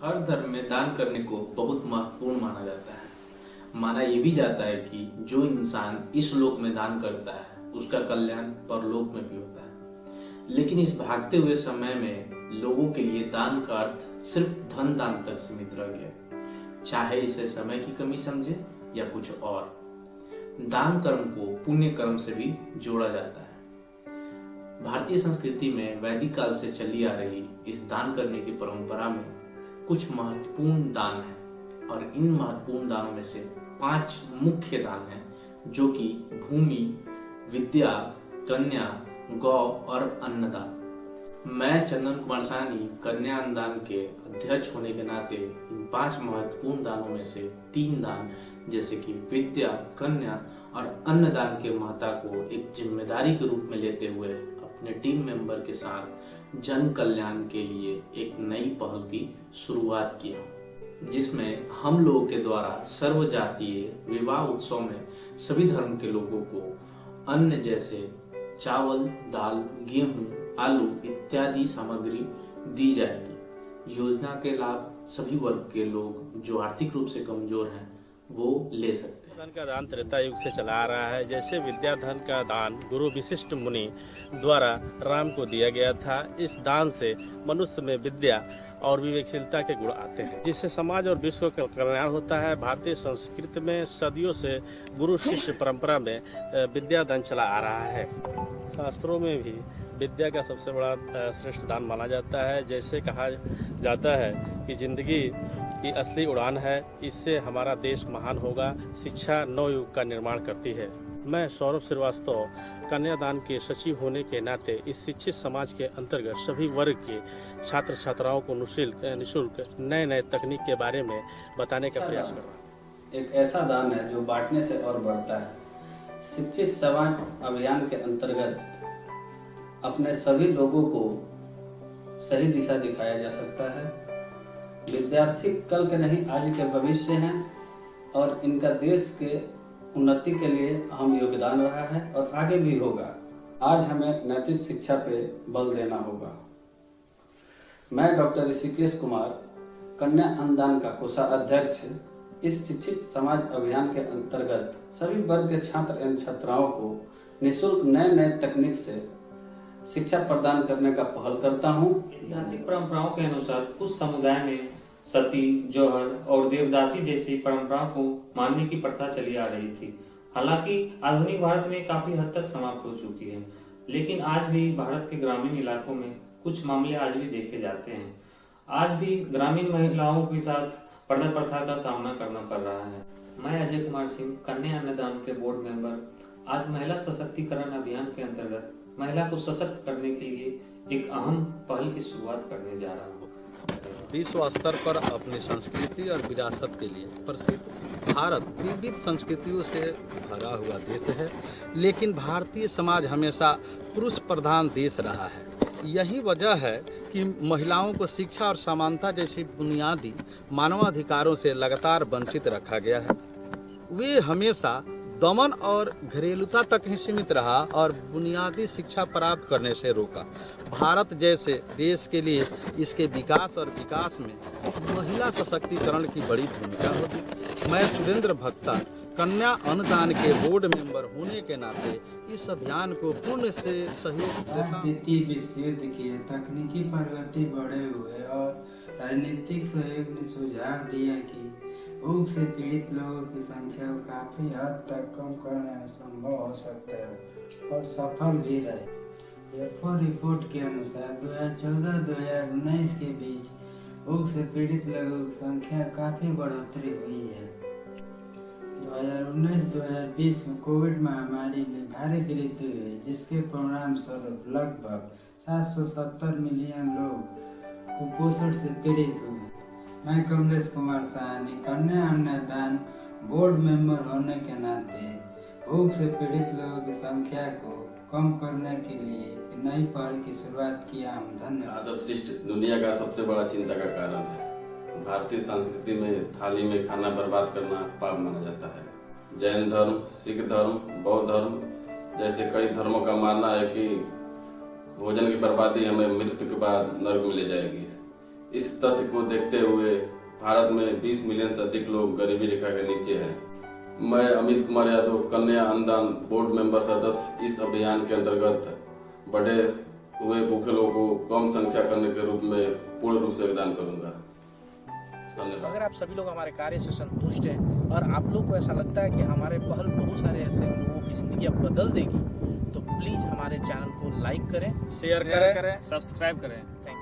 हर धर्म में दान करने को बहुत महत्वपूर्ण माना जाता है। माना यह भी जाता है कि जो इंसान इस लोक में दान करता है उसका कल्याण परलोक में भी होता है। लेकिन इस भागते हुए समय में लोगों के लिए दान का अर्थ सिर्फ धन दान तक सीमित रह गया, चाहे इसे समय की कमी समझे या कुछ और। दान कर्म को पुण्य कर्म से भी जोड़ा जाता है। भारतीय संस्कृति में वैदिक काल से चली आ रही इस दान करने की परंपरा में कुछ महत्वपूर्ण दान है और इन महत्वपूर्ण दानों में से 5 मुख्य दान हैं, जो कि भूमि, विद्या, कन्या, गौ और अन्नदान। मैं चंदन कुमार साहनी कन्या अन्नदान के अध्यक्ष होने के नाते इन 5 महत्वपूर्ण दानों में से 3 दान जैसे कि विद्या, कन्या और अन्नदान के महत्ता को एक जिम्मेदारी के रूप में लेते हुए अपने टीम मेंबर के साथ जन कल्याण के लिए एक नई पहल की शुरुआत की है, जिसमें हम लोगों के द्वारा सर्व जातीय विवाह उत्सव में सभी धर्म के लोगों को अन्न जैसे चावल, दाल, गेहूं, आलू इत्यादि सामग्री दी जाएगी। योजना के लाभ सभी वर्ग के लोग जो आर्थिक रूप से कमजोर हैं वो ले सकते हैं। धन का दान त्रेता युग से चला आ रहा है। जैसे विद्या धन का दान गुरु विशिष्ट मुनि द्वारा राम को दिया गया था। इस दान से मनुष्य में विद्या और विवेकशीलता के गुण आते हैं, जिससे समाज और विश्व का कल्याण होता है। भारतीय संस्कृति में सदियों से गुरु शिष्य परंपरा में विद्या दान चला आ रहा है। शास्त्रों में भी विद्या का सबसे बड़ा श्रेष्ठ दान माना जाता है। जैसे कहा जाता है कि जिंदगी की असली उड़ान है, इससे हमारा देश महान होगा। शिक्षा नवयुग का निर्माण करती है। मैं सौरभ श्रीवास्तव कन्यादान के सचिव होने के नाते इस शिक्षित समाज के अंतर्गत सभी वर्ग के छात्र छात्राओं को निःशुल्क नए तकनीक के बारे में बताने का प्रयास कर रहा हूँ। एक ऐसा दान है जो बांटने से और बढ़ता है। शिक्षित समाज अभियान के अंतर्गत अपने सभी लोगों को सही दिशा दिखाया जा सकता है। विद्यार्थी कल के नहीं आज के भविष्य हैं और इनका देश के उन्नति के लिए अहम योगदान रहा है और आगे भी होगा। आज हमें नैतिक शिक्षा पे बल देना होगा। मैं डॉक्टर ऋषिकेश कुमार, कन्या अन्नदान का कोषाध्यक्ष, इस शिक्षित समाज अभियान के अंतर्गत सभी वर्ग के छात्र एवं छात्राओं को निःशुल्क नए तकनीक से शिक्षा प्रदान करने का पहल करता हूँ। ऐतिहासिक परंपराओं के अनुसार कुछ समुदाय में सती, जौहर और देवदासी जैसी परंपराओं को मानने की प्रथा चली आ रही थी। हालांकि आधुनिक भारत में काफी हद तक समाप्त हो चुकी है, लेकिन आज भी भारत के ग्रामीण इलाकों में कुछ मामले आज भी देखे जाते हैं। आज भी ग्रामीण महिलाओं के साथ पर्दा प्रथा का सामना करना पड़ रहा है। मैं अजय कुमार सिंह, कन्या अन्नदान के बोर्ड मेंबर, आज महिला सशक्तिकरण अभियान के अंतर्गत महिला को सशक्त करने के लिए एक अहम पहल की शुरुआत करने जा रहा हूँ। विश्व स्तर पर अपनी संस्कृति और विरासत के लिए प्रसिद्ध भारत विविध संस्कृतियों से भरा हुआ देश है, लेकिन भारतीय समाज हमेशा पुरुष प्रधान देश रहा है। यही वजह है कि महिलाओं को शिक्षा और समानता जैसी बुनियादी मानवाधिकारों से लगातार वंचित रखा गया है। वे हमेशा दमन और घरेलूता तक ही सीमित रहा और बुनियादी शिक्षा प्राप्त करने से रोका। भारत जैसे देश के लिए इसके विकास और विकास में महिला सशक्तिकरण की बड़ी भूमिका होगी। मैं सुरेंद्र भक्ता, कन्या अन्नदान के बोर्ड मेंबर होने के नाते इस अभियान को पूर्ण से सहयोग देता हूं। द्वितीय विश्व युद्ध की तकनीकी प्रगति बढ़े हुए और राजनीतिक सहयोग ने सुझाव दिया कि भूख से पीड़ित लोगों की संख्या को काफी हद तक कम करना संभव हो सकता है और सफल भी रहे। एफओ रिपोर्ट के अनुसार 2014-2019 के बीच भूख से पीड़ित लोगों की संख्या काफी बढ़ोतरी हुई है। 2019-2020 में कोविड महामारी में भारी वृद्धि हुई, जिसके परिणाम स्वरूप लगभग 770 मिलियन लोग कुपोषण से पीड़ित हुए। मैं कमलेश कुमार साहनी, कन्या अन्नदान बोर्ड मेंबर होने के नाते भूख से पीड़ित लोगों की संख्या को कम करने के लिए नई पहल की शुरुआत किया। हम धन्यवाद। अवशिष्ट दुनिया का सबसे बड़ा चिंता का कारण है। भारतीय संस्कृति में थाली में खाना बर्बाद करना पाप माना जाता है। जैन धर्म, सिख धर्म, बौद्ध धर्म जैसे कई धर्मों का मानना है कि भोजन की बर्बादी हमें मृत्यु के बाद नरक में ले जाएगी। इस तथ्य को देखते हुए भारत में 20 मिलियन से अधिक लोग गरीबी रेखा के नीचे हैं। मैं अमित कुमार यादव, कन्या अनुदान बोर्ड मेंबर सदस्य, इस अभियान के अंतर्गत बढ़े हुए भूखे लोगों को कम संख्या करने के रूप में पूर्ण रूप से योगदान करूंगा। धन्यवाद। अगर आप सभी लोग हमारे कार्य से संतुष्ट हैं और आप लोग को ऐसा लगता है कि हमारे पहल बहुत सारे ऐसे लोगों की जिंदगी अब बदल देगी, तो प्लीज हमारे चैनल को लाइक करें, शेयर करें, सब्सक्राइब करें। Thank you.